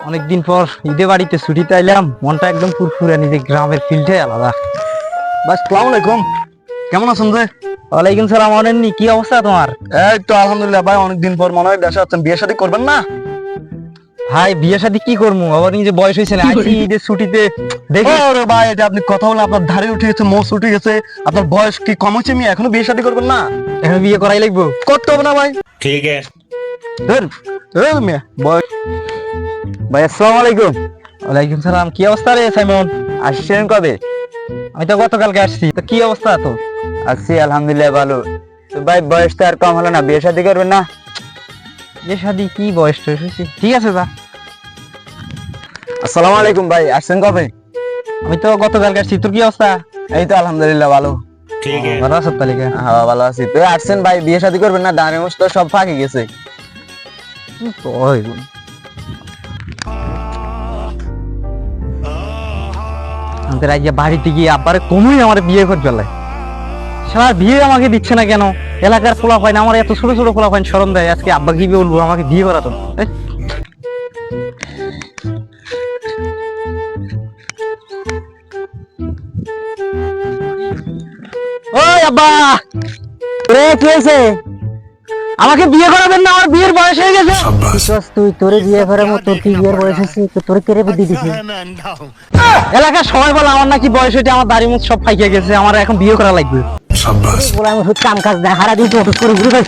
অনেকদিন পর ঈদে বাড়িতে ছুটিতে আইলাম, মনটা একদম ফুরফুরে, নিজে গ্রামের ফিল্ডে আলাদা। ভাই আসসালামু আলাইকুম, কেমন আছেন ভাই? ওয়ালাইকুম সালাম। অনেননি, কি অবস্থা তোমার? এই তো আলহামদুলিল্লাহ ভাই, অনেকদিন পর মনে হয় দেশে আছেন, বিয়ে শাদী করবেন না? ভাই বিয়ে শাদী কি করবো, আবার নিজে বয়স হয়েছে না, আইছি ঈদের ছুটিতে দেখি। ওরে ভাই, এটা আপনি কথা বলে আপনার ধারে উঠে গেছে, মোষ উঠে গেছে, আপনার বয়স কি কম হচ্ছে? আমি এখনো বিয়ে শাদী করবেন না? এখন বিয়ে করাই লাগবো? করতে হবে না ভাই। ठीक है। ধর এই মেয়ে বয়স। ভাই আসসালামু আলাইকুম। ওয়ালাইকুম সালাম। কি অবস্থা রে সাইমন? আসছেন কবে? আমি তো গতকালকে আসছি। তো কি অবস্থা তো? আছি আলহামদুলিল্লাহ ভালো। তো ভাই বয়স তো আর কম হলো না, বিয়ে শাদী করবেন না? বিয়ে শাদী কি বয়স টয়স হয়েছে? ঠিক আছে যা। আসসালামু আলাইকুম ভাই, আসছেন কবে? আমি তো গতকালকে আসছি। তোর কি অবস্থা? এই তো আলহামদুলিল্লাহ ভালো। ठीक है। ভালো আছো তালিকা? হ্যাঁ ভালো আছি। তো আসছেন ভাই, বিয়ে শাদী করবেন না? দাঁড়ে মুছ তো সব ফাঁকি গেছে। আমাদের আইয়া বাড়িতে গিয়ে আব্বারে কমই আমার বিয়ে করে ফেলায়। সারা বিয়ে আমাকে দিচ্ছে না কেন? এলাকার পোলা পায় না, আমার এত ছোট ছোট পোলা পায় শরম দেয়। আজকে আব্বা কি বলবো, আমাকে বিয়ে করাতো। ওই আব্বা, রে কি হয়েছে? আমাকে বিয়ে করাবেন না? আমার বিয়ের বয়স হয়ে গেছে। তুই তোরে বিয়ে করার মতো, তোর কি বিয়ের বয়স হয়েছে? তোর কেড়ে বুদ্ধি দিছে? এলাকার সবাই বলে আমার নাকি বয়স হয়েছে, আমার দাড়ি মুখ সব ফাইকে গেছে, আমার এখন বিয়ে করা লাগবে। বলে আমি কাম কাজ দেখারা দিয়ে করে ঘুরে